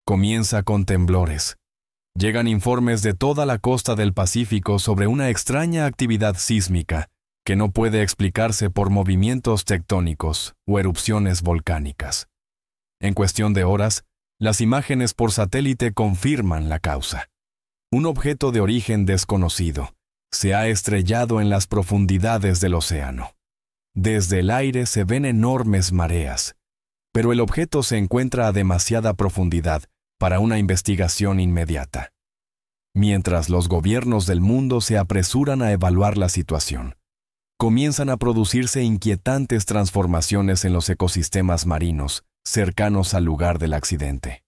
Comienza con temblores. Llegan informes de toda la costa del Pacífico sobre una extraña actividad sísmica que no puede explicarse por movimientos tectónicos o erupciones volcánicas. En cuestión de horas, las imágenes por satélite confirman la causa. Un objeto de origen desconocido se ha estrellado en las profundidades del océano. Desde el aire se ven enormes mareas, pero el objeto se encuentra a demasiada profundidad para una investigación inmediata. Mientras los gobiernos del mundo se apresuran a evaluar la situación, comienzan a producirse inquietantes transformaciones en los ecosistemas marinos cercanos al lugar del accidente.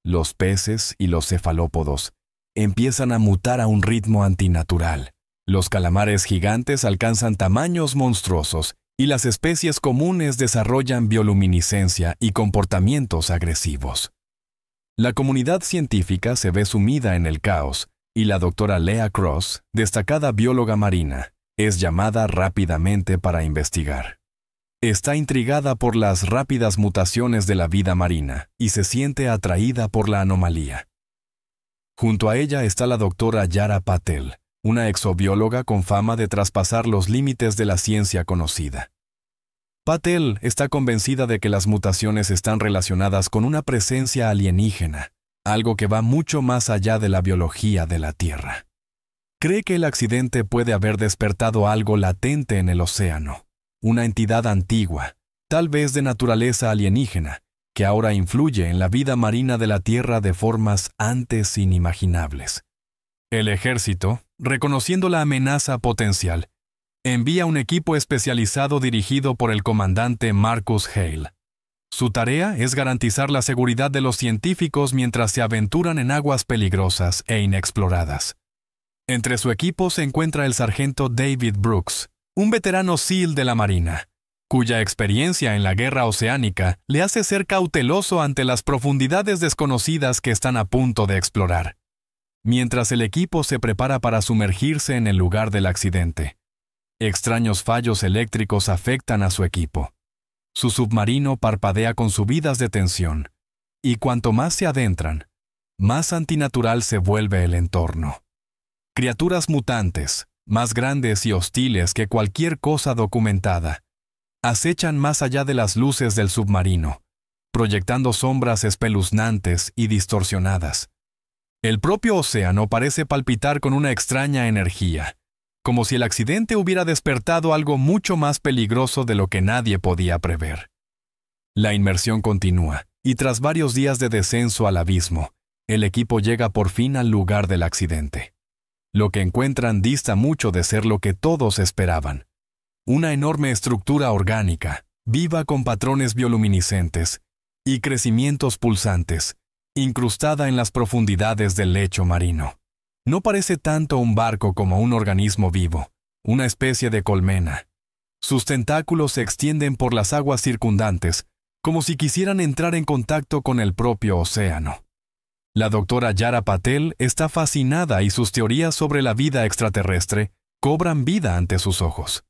Los peces y los cefalópodos empiezan a mutar a un ritmo antinatural. Los calamares gigantes alcanzan tamaños monstruosos y las especies comunes desarrollan bioluminiscencia y comportamientos agresivos. La comunidad científica se ve sumida en el caos y la doctora Leah Cross, destacada bióloga marina, es llamada rápidamente para investigar. Está intrigada por las rápidas mutaciones de la vida marina y se siente atraída por la anomalía. Junto a ella está la doctora Yara Patel, una exobióloga con fama de traspasar los límites de la ciencia conocida. Patel está convencida de que las mutaciones están relacionadas con una presencia alienígena, algo que va mucho más allá de la biología de la Tierra. Cree que el accidente puede haber despertado algo latente en el océano, una entidad antigua, tal vez de naturaleza alienígena, que ahora influye en la vida marina de la Tierra de formas antes inimaginables. El ejército, reconociendo la amenaza potencial, envía un equipo especializado dirigido por el comandante Marcus Hale. Su tarea es garantizar la seguridad de los científicos mientras se aventuran en aguas peligrosas e inexploradas. Entre su equipo se encuentra el sargento David Brooks, un veterano SEAL de la Marina, cuya experiencia en la guerra oceánica le hace ser cauteloso ante las profundidades desconocidas que están a punto de explorar. Mientras el equipo se prepara para sumergirse en el lugar del accidente, extraños fallos eléctricos afectan a su equipo. Su submarino parpadea con subidas de tensión, y cuanto más se adentran, más antinatural se vuelve el entorno. Criaturas mutantes, más grandes y hostiles que cualquier cosa documentada, acechan más allá de las luces del submarino, proyectando sombras espeluznantes y distorsionadas. El propio océano parece palpitar con una extraña energía, como si el accidente hubiera despertado algo mucho más peligroso de lo que nadie podía prever. La inmersión continúa, y tras varios días de descenso al abismo, el equipo llega por fin al lugar del accidente. Lo que encuentran dista mucho de ser lo que todos esperaban. Una enorme estructura orgánica, viva con patrones bioluminiscentes y crecimientos pulsantes, incrustada en las profundidades del lecho marino. No parece tanto un barco como un organismo vivo, una especie de colmena. Sus tentáculos se extienden por las aguas circundantes, como si quisieran entrar en contacto con el propio océano. La doctora Yara Patel está fascinada y sus teorías sobre la vida extraterrestre cobran vida ante sus ojos.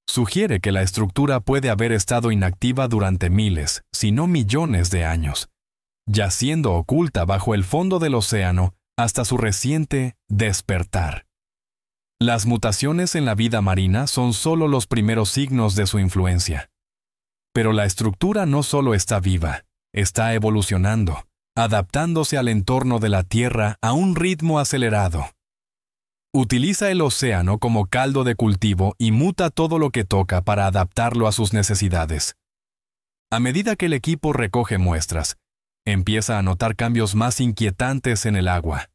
Sugiere que la estructura puede haber estado inactiva durante miles, si no millones de años, yaciendo oculta bajo el fondo del océano hasta su reciente despertar. Las mutaciones en la vida marina son solo los primeros signos de su influencia. Pero la estructura no solo está viva, está evolucionando, adaptándose al entorno de la Tierra a un ritmo acelerado. Utiliza el océano como caldo de cultivo y muta todo lo que toca para adaptarlo a sus necesidades. A medida que el equipo recoge muestras, empieza a notar cambios más inquietantes en el agua.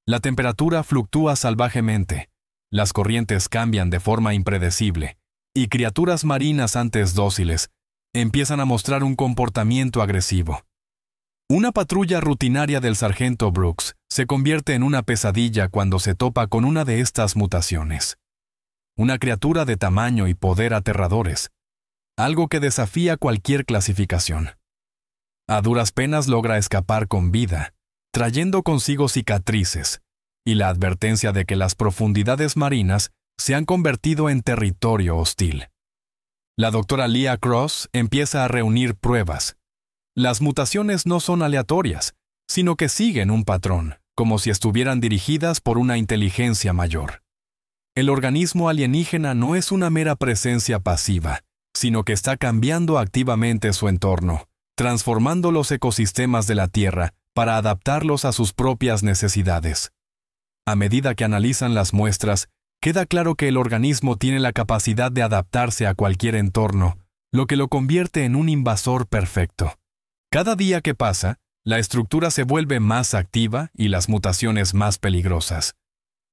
La temperatura fluctúa salvajemente, las corrientes cambian de forma impredecible, y criaturas marinas antes dóciles empiezan a mostrar un comportamiento agresivo. Una patrulla rutinaria del sargento Brooks se convierte en una pesadilla cuando se topa con una de estas mutaciones. Una criatura de tamaño y poder aterradores, algo que desafía cualquier clasificación. A duras penas logra escapar con vida, trayendo consigo cicatrices y la advertencia de que las profundidades marinas se han convertido en territorio hostil. La doctora Leah Cross empieza a reunir pruebas. Las mutaciones no son aleatorias, sino que siguen un patrón, como si estuvieran dirigidas por una inteligencia mayor. El organismo alienígena no es una mera presencia pasiva, sino que está cambiando activamente su entorno, transformando los ecosistemas de la Tierra para adaptarlos a sus propias necesidades. A medida que analizan las muestras, queda claro que el organismo tiene la capacidad de adaptarse a cualquier entorno, lo que lo convierte en un invasor perfecto. Cada día que pasa, la estructura se vuelve más activa y las mutaciones más peligrosas.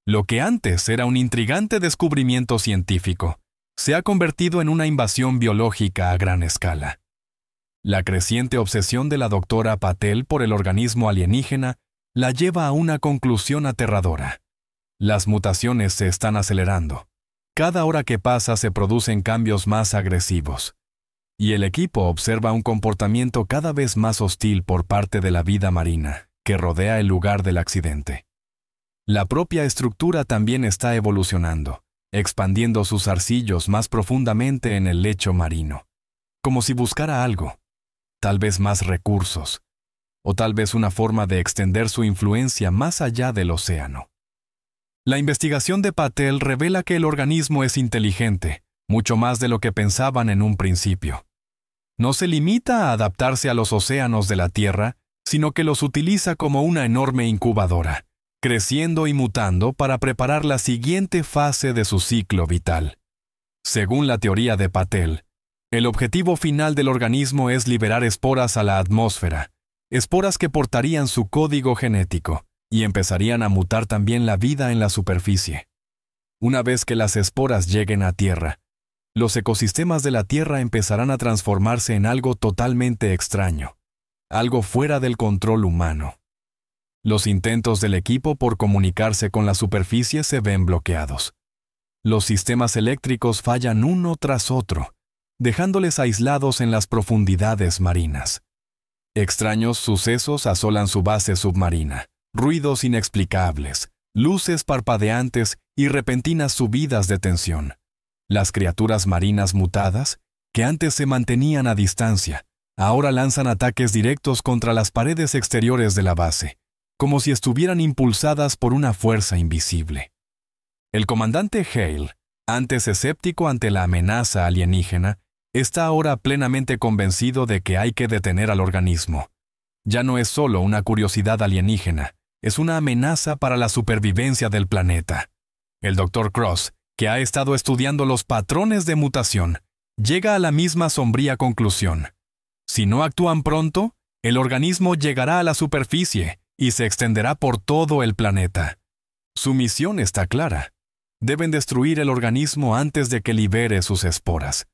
Lo que antes era un intrigante descubrimiento científico, se ha convertido en una invasión biológica a gran escala. La creciente obsesión de la doctora Patel por el organismo alienígena la lleva a una conclusión aterradora. Las mutaciones se están acelerando. Cada hora que pasa se producen cambios más agresivos. Y el equipo observa un comportamiento cada vez más hostil por parte de la vida marina, que rodea el lugar del accidente. La propia estructura también está evolucionando, expandiendo sus zarcillos más profundamente en el lecho marino, como si buscara algo, tal vez más recursos, o tal vez una forma de extender su influencia más allá del océano. La investigación de Patel revela que el organismo es inteligente, mucho más de lo que pensaban en un principio. No se limita a adaptarse a los océanos de la Tierra, sino que los utiliza como una enorme incubadora, creciendo y mutando para preparar la siguiente fase de su ciclo vital. Según la teoría de Patel, el objetivo final del organismo es liberar esporas a la atmósfera, esporas que portarían su código genético y empezarían a mutar también la vida en la superficie. Una vez que las esporas lleguen a tierra, los ecosistemas de la Tierra empezarán a transformarse en algo totalmente extraño, algo fuera del control humano. Los intentos del equipo por comunicarse con la superficie se ven bloqueados. Los sistemas eléctricos fallan uno tras otro, dejándoles aislados en las profundidades marinas. Extraños sucesos asolan su base submarina, ruidos inexplicables, luces parpadeantes y repentinas subidas de tensión. Las criaturas marinas mutadas, que antes se mantenían a distancia, ahora lanzan ataques directos contra las paredes exteriores de la base, como si estuvieran impulsadas por una fuerza invisible. El comandante Hale, antes escéptico ante la amenaza alienígena, está ahora plenamente convencido de que hay que detener al organismo. Ya no es solo una curiosidad alienígena, es una amenaza para la supervivencia del planeta. El Dr. Cross, que ha estado estudiando los patrones de mutación, llega a la misma sombría conclusión. Si no actúan pronto, el organismo llegará a la superficie y se extenderá por todo el planeta. Su misión está clara. Deben destruir el organismo antes de que libere sus esporas.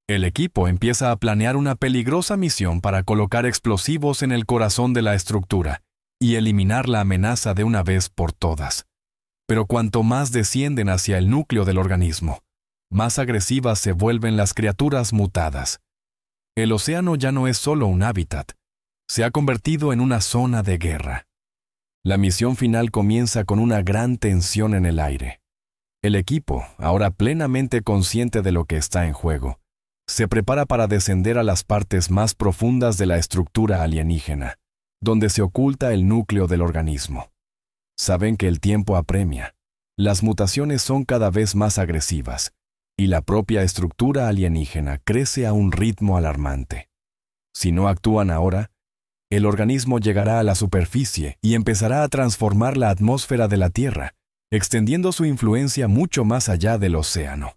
El equipo empieza a planear una peligrosa misión para colocar explosivos en el corazón de la estructura y eliminar la amenaza de una vez por todas. Pero cuanto más descienden hacia el núcleo del organismo, más agresivas se vuelven las criaturas mutadas. El océano ya no es solo un hábitat, se ha convertido en una zona de guerra. La misión final comienza con una gran tensión en el aire. El equipo, ahora plenamente consciente de lo que está en juego, se prepara para descender a las partes más profundas de la estructura alienígena, donde se oculta el núcleo del organismo. Saben que el tiempo apremia, las mutaciones son cada vez más agresivas, y la propia estructura alienígena crece a un ritmo alarmante. Si no actúan ahora, el organismo llegará a la superficie y empezará a transformar la atmósfera de la Tierra, extendiendo su influencia mucho más allá del océano.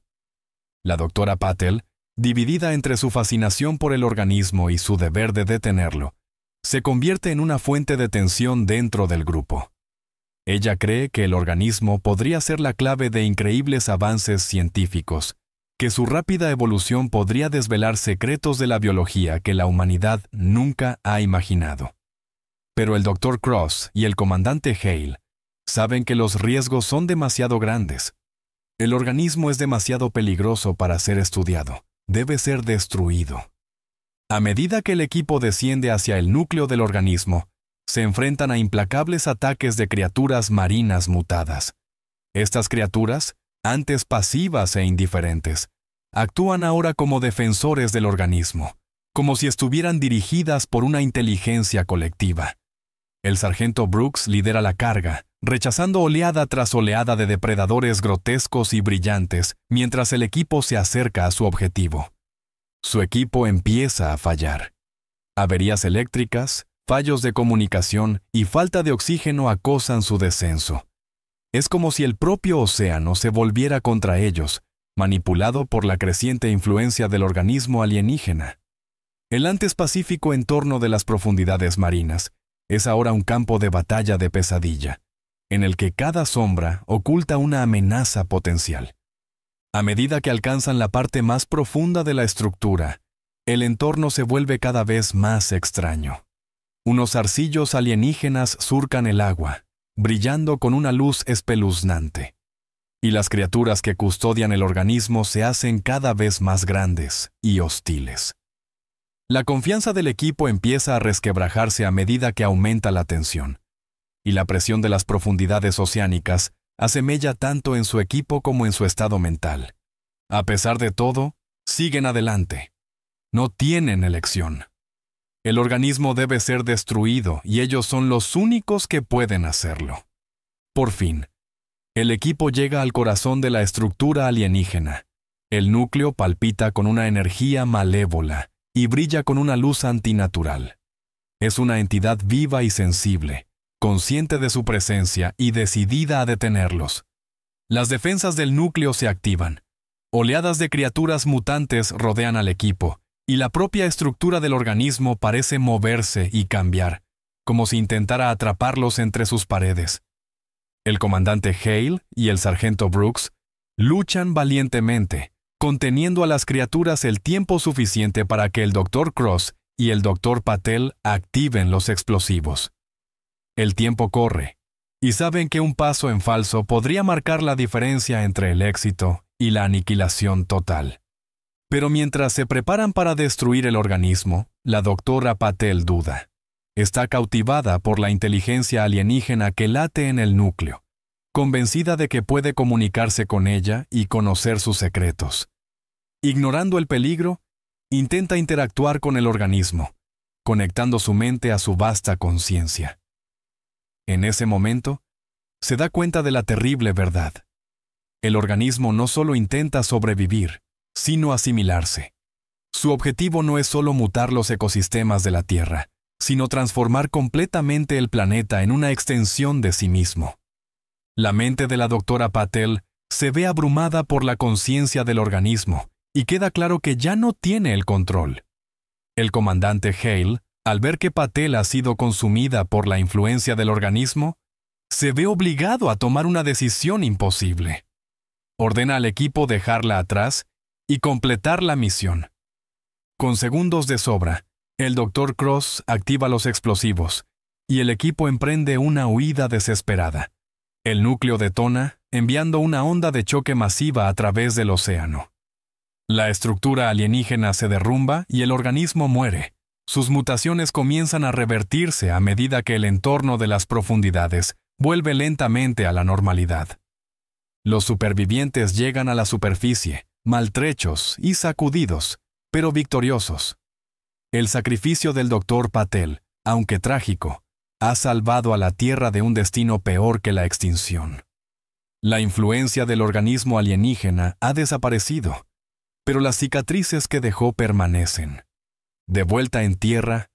La doctora Patel, dividida entre su fascinación por el organismo y su deber de detenerlo, se convierte en una fuente de tensión dentro del grupo. Ella cree que el organismo podría ser la clave de increíbles avances científicos, que su rápida evolución podría desvelar secretos de la biología que la humanidad nunca ha imaginado. Pero el Dr. Cross y el comandante Hale saben que los riesgos son demasiado grandes. El organismo es demasiado peligroso para ser estudiado, debe ser destruido. A medida que el equipo desciende hacia el núcleo del organismo, se enfrentan a implacables ataques de criaturas marinas mutadas. Estas criaturas, antes pasivas e indiferentes, actúan ahora como defensores del organismo, como si estuvieran dirigidas por una inteligencia colectiva. El sargento Brooks lidera la carga, rechazando oleada tras oleada de depredadores grotescos y brillantes, mientras el equipo se acerca a su objetivo. Su equipo empieza a fallar. Averías eléctricas, fallos de comunicación y falta de oxígeno acosan su descenso. Es como si el propio océano se volviera contra ellos, manipulado por la creciente influencia del organismo alienígena. El antes pacífico entorno de las profundidades marinas es ahora un campo de batalla de pesadilla, en el que cada sombra oculta una amenaza potencial. A medida que alcanzan la parte más profunda de la estructura, el entorno se vuelve cada vez más extraño. Unos arcillos alienígenas surcan el agua, brillando con una luz espeluznante. Y las criaturas que custodian el organismo se hacen cada vez más grandes y hostiles. La confianza del equipo empieza a resquebrajarse a medida que aumenta la tensión, y la presión de las profundidades oceánicas hace mella tanto en su equipo como en su estado mental. A pesar de todo, siguen adelante. No tienen elección. El organismo debe ser destruido y ellos son los únicos que pueden hacerlo. Por fin, el equipo llega al corazón de la estructura alienígena. El núcleo palpita con una energía malévola y brilla con una luz antinatural. Es una entidad viva y sensible, consciente de su presencia y decidida a detenerlos. Las defensas del núcleo se activan. Oleadas de criaturas mutantes rodean al equipo, y la propia estructura del organismo parece moverse y cambiar, como si intentara atraparlos entre sus paredes. El comandante Hale y el sargento Brooks luchan valientemente, conteniendo a las criaturas el tiempo suficiente para que el Dr. Cross y el Dr. Patel activen los explosivos. El tiempo corre, y saben que un paso en falso podría marcar la diferencia entre el éxito y la aniquilación total. Pero mientras se preparan para destruir el organismo, la doctora Patel duda. Está cautivada por la inteligencia alienígena que late en el núcleo, convencida de que puede comunicarse con ella y conocer sus secretos. Ignorando el peligro, intenta interactuar con el organismo, conectando su mente a su vasta conciencia. En ese momento, se da cuenta de la terrible verdad. El organismo no solo intenta sobrevivir, sino asimilarse. Su objetivo no es solo mutar los ecosistemas de la Tierra, sino transformar completamente el planeta en una extensión de sí mismo. La mente de la doctora Patel se ve abrumada por la conciencia del organismo y queda claro que ya no tiene el control. El comandante Hale, al ver que Patel ha sido consumida por la influencia del organismo, se ve obligado a tomar una decisión imposible. Ordena al equipo dejarla atrás y completar la misión. Con segundos de sobra, el Dr. Cross activa los explosivos y el equipo emprende una huida desesperada. El núcleo detona, enviando una onda de choque masiva a través del océano. La estructura alienígena se derrumba y el organismo muere. Sus mutaciones comienzan a revertirse a medida que el entorno de las profundidades vuelve lentamente a la normalidad. Los supervivientes llegan a la superficie, maltrechos y sacudidos, pero victoriosos. El sacrificio del Dr. Patel, aunque trágico, ha salvado a la Tierra de un destino peor que la extinción. La influencia del organismo alienígena ha desaparecido, pero las cicatrices que dejó permanecen. De vuelta en Tierra,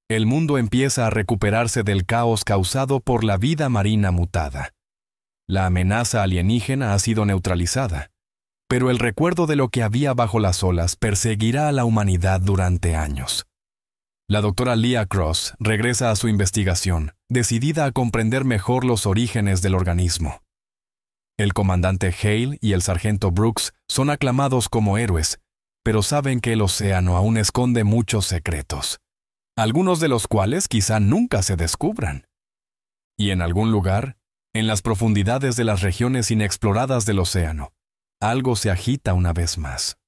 el mundo empieza a recuperarse del caos causado por la vida marina mutada. La amenaza alienígena ha sido neutralizada, pero el recuerdo de lo que había bajo las olas perseguirá a la humanidad durante años. La doctora Leah Cross regresa a su investigación, decidida a comprender mejor los orígenes del organismo. El comandante Hale y el sargento Brooks son aclamados como héroes, pero saben que el océano aún esconde muchos secretos, algunos de los cuales quizá nunca se descubran. Y en algún lugar, en las profundidades de las regiones inexploradas del océano, algo se agita una vez más.